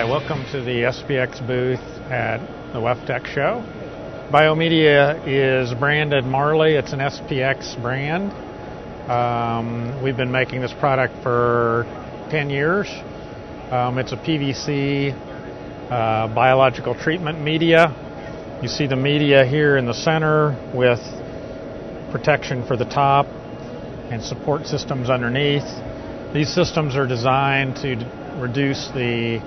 Welcome to the SPX booth at the WEFTEC show. Biomedia is branded Marley. It's an SPX brand. We've been making this product for 10 years. It's a PVC biological treatment media. You see the media here in the center with protection for the top and support systems underneath. These systems are designed to reduce the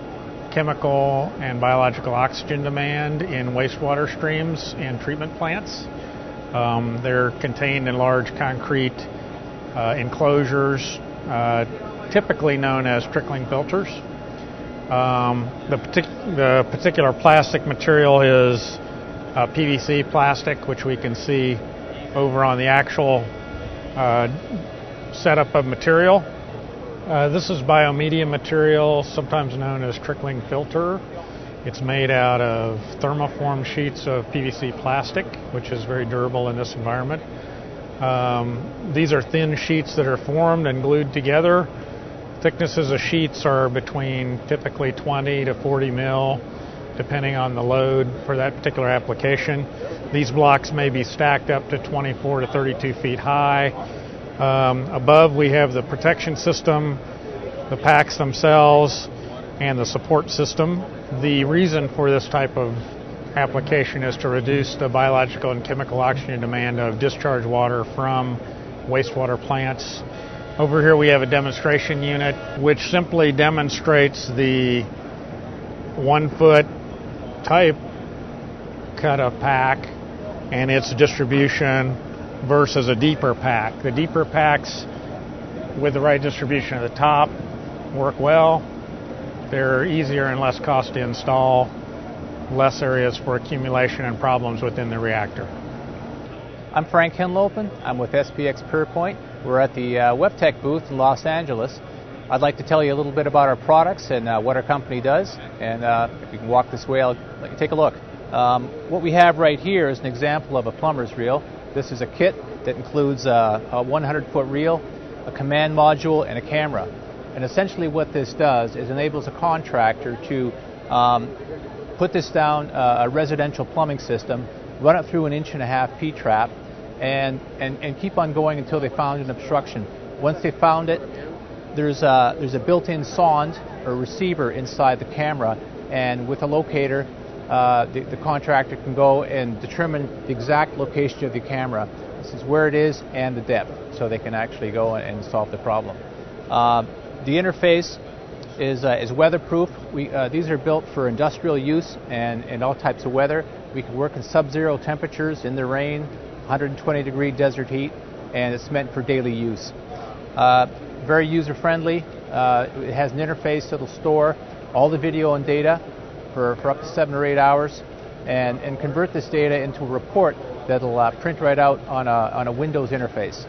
chemical and biological oxygen demand in wastewater streams and treatment plants. They're contained in large concrete enclosures, typically known as trickling filters. The particular plastic material is PVC plastic, which we can see over on the actual setup of material. This is biomedia material, sometimes known as trickling filter. It's made out of thermoform sheets of PVC plastic, which is very durable in this environment. These are thin sheets that are formed and glued together. Thicknesses of sheets are between typically 20 to 40 mil, depending on the load for that particular application. These blocks may be stacked up to 24 to 32 feet high. Above we have the protection system, the packs themselves, and the support system. The reason for this type of application is to reduce the biological and chemical oxygen demand of discharge water from wastewater plants. Over here we have a demonstration unit which simply demonstrates the 1 foot type cut of pack and its distribution versus a deeper pack. The deeper packs with the right distribution at the top work well. They're easier and less cost to install, less areas for accumulation and problems within the reactor. I'm Frank Henlopen. I'm with SPX Point. We're at the WEFTEC booth in Los Angeles. I'd like to tell you a little bit about our products and what our company does. And if you can walk this way, I'll let you take a look. What we have right here is an example of a plumber's reel. This is a kit that includes a 100-foot reel, a command module, and a camera. And essentially what this does is enables a contractor to put this down a residential plumbing system, run it through an 1.5-inch P-trap, and keep on going until they found an obstruction. Once they found it, there's a built-in sonde or receiver inside the camera, and with a locator, the contractor can go and determine the exact location of the camera. This is where it is and the depth, so they can actually go and solve the problem. The interface is weatherproof. These are built for industrial use and all types of weather. We can work in sub-zero temperatures, in the rain, 120-degree desert heat, and it's meant for daily use. Very user-friendly. It has an interface that'll store all the video and data for up to 7 or 8 hours, and convert this data into a report that'll print right out on a Windows interface.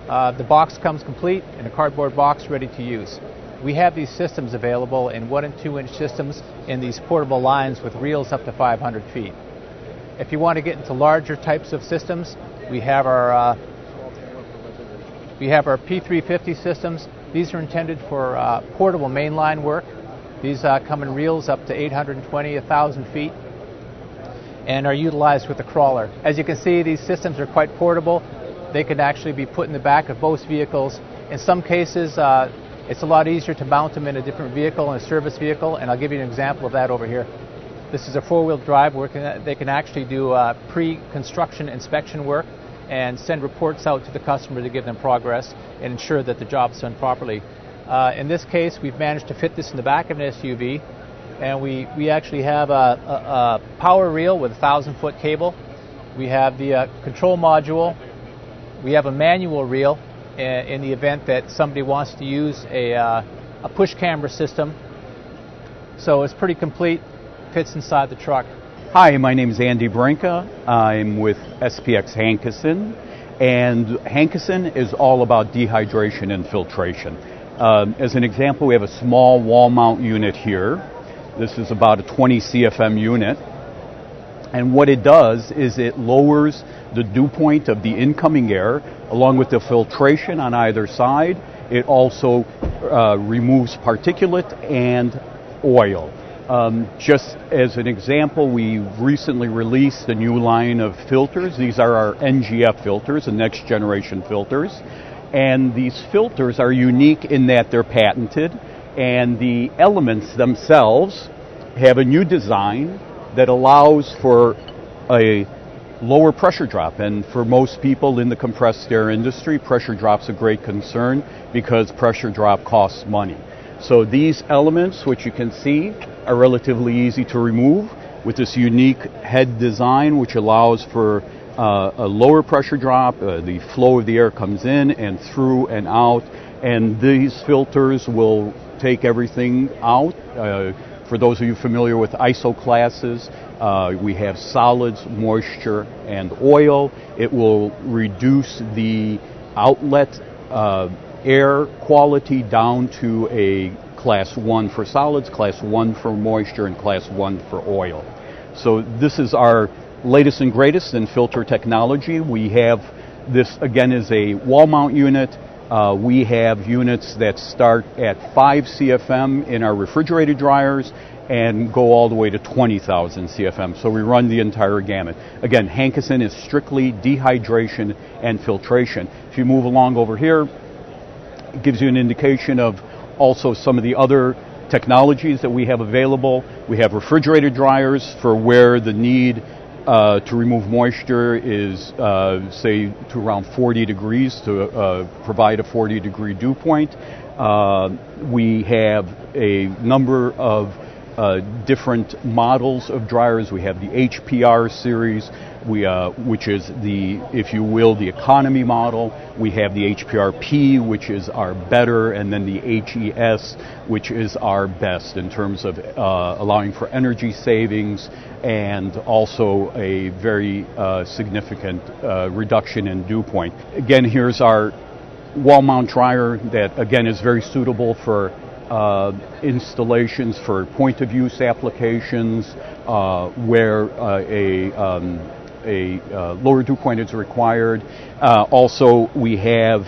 The box comes complete in a cardboard box ready to use. We have these systems available in 1- and 2-inch systems in these portable lines with reels up to 500 feet. If you want to get into larger types of systems, we have our P350 systems. These are intended for portable mainline work. These come in reels up to 820, 1,000 feet, and are utilized with a crawler. As you can see, these systems are quite portable. They can actually be put in the back of most vehicles. In some cases, it's a lot easier to mount them in a different vehicle, in a service vehicle, and I'll give you an example of that over here. This is a 4-wheel drive work. They can actually do pre-construction inspection work and send reports out to the customer to give them progress and ensure that the job's done properly. In this case, we've managed to fit this in the back of an SUV, and we actually have a power reel with a 1,000-foot cable. We have the control module. We have a manual reel in the event that somebody wants to use a push camera system. So it's pretty complete, fits inside the truck. Hi, my name is Andy Brinka. I'm with SPX Hankison, and Hankison is all about dehydration and filtration. As an example, we have a small wall mount unit here. This is about a 20 CFM unit. And what it does is it lowers the dew point of the incoming air along with the filtration on either side. It also removes particulate and oil. Just as an example, we recently released a new line of filters. These are our NGF filters, the next generation filters. And these filters are unique in that they're patented, and the elements themselves have a new design that allows for a lower pressure drop. And for most people in the compressed air industry, pressure drop's a great concern because pressure drop costs money. So these elements, which you can see, are relatively easy to remove with this unique head design, which allows for a lower pressure drop. The flow of the air comes in and through and out, and these filters will take everything out. For those of you familiar with ISO classes, we have solids, moisture, and oil. It will reduce the outlet air quality down to a class 1 for solids, class 1 for moisture, and class 1 for oil. So this is our latest and greatest in filter technology. We have this, again, is a wall mount unit. We have units that start at 5 CFM in our refrigerated dryers and go all the way to 20,000 CFM. So we run the entire gamut. Again, Hankison is strictly dehydration and filtration. If you move along over here, it gives you an indication of also some of the other technologies that we have available. We have refrigerated dryers for where the need to remove moisture is, say, to around 40 degrees to provide a 40-degree dew point. We have a number of different models of dryers. We have the HPR series, which is the, if you will, the economy model. We have the HPRP, which is our better, and then the HES, which is our best in terms of allowing for energy savings and also a very significant reduction in dew point. Again, here's our wall mount dryer that, again, is very suitable for installations for point of use applications where a lower dew point is required. Also, we have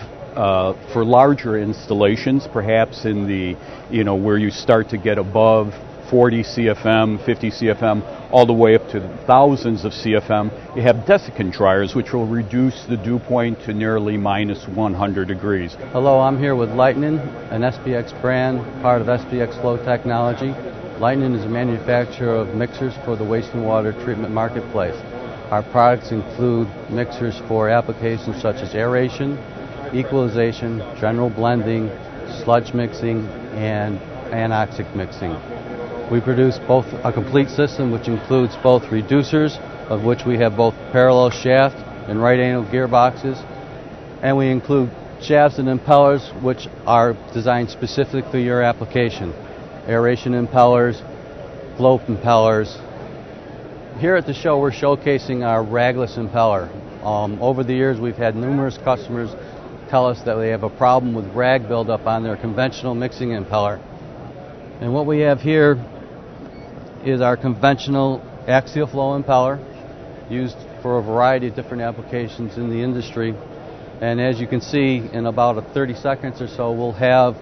for larger installations, perhaps in the, where you start to get above 40 CFM, 50 CFM, all the way up to thousands of CFM, you have desiccant dryers, which will reduce the dew point to nearly minus 100 degrees. Hello, I'm here with LIGHTNIN, an SPX brand, part of SPX Flow Technology. LIGHTNIN is a manufacturer of mixers for the waste and water treatment marketplace. Our products include mixers for applications such as aeration, equalization, general blending, sludge mixing, and anoxic mixing. We produce both a complete system which includes both reducers, of which we have both parallel shaft and right angle gearboxes, and we include shafts and impellers which are designed specifically for your application. Aeration impellers, flow impellers. Here at the show we're showcasing our ragless impeller. Over the years we've had numerous customers tell us that they have a problem with rag buildup on their conventional mixing impeller. And what we have here is our conventional axial flow impeller, used for a variety of different applications in the industry. And as you can see, in about 30 seconds or so, we'll have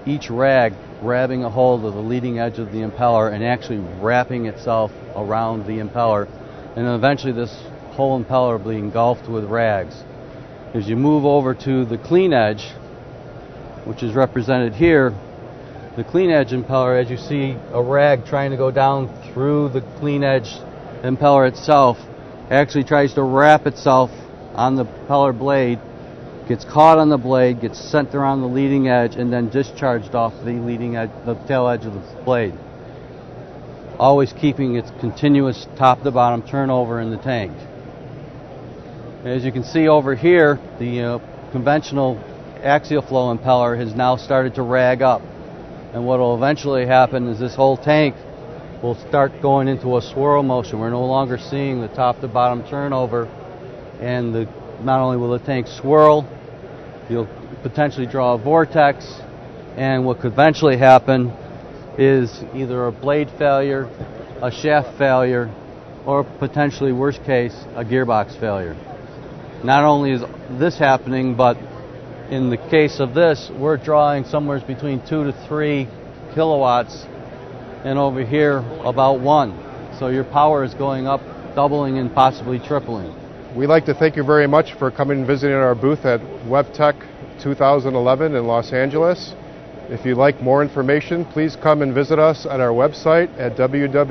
each rag grabbing a hold of the leading edge of the impeller and actually wrapping itself around the impeller, and then eventually this whole impeller will be engulfed with rags. As you move over to the clean edge, which is represented here, the clean edge impeller, as you see a rag trying to go down through the clean edge impeller itself, actually tries to wrap itself on the impeller blade, gets caught on the blade, gets sent around the leading edge, and then discharged off the leading edge, the tail edge of the blade, always keeping its continuous top to bottom turnover in the tank. As you can see over here, the conventional axial flow impeller has now started to rag up. And what will eventually happen is this whole tank will start going into a swirl motion. We're no longer seeing the top to bottom turnover, and not only will the tank swirl, you'll potentially draw a vortex, and what could eventually happen is either a blade failure, a shaft failure, or potentially, worst case, a gearbox failure. Not only is this happening, but in the case of this, we're drawing somewhere between 2 to 3 kilowatts and over here about 1. So your power is going up, doubling and possibly tripling. We'd like to thank you very much for coming and visiting our booth at WEFTEC 2011 in Los Angeles. If you'd like more information, please come and visit us at our website at www.spx.com.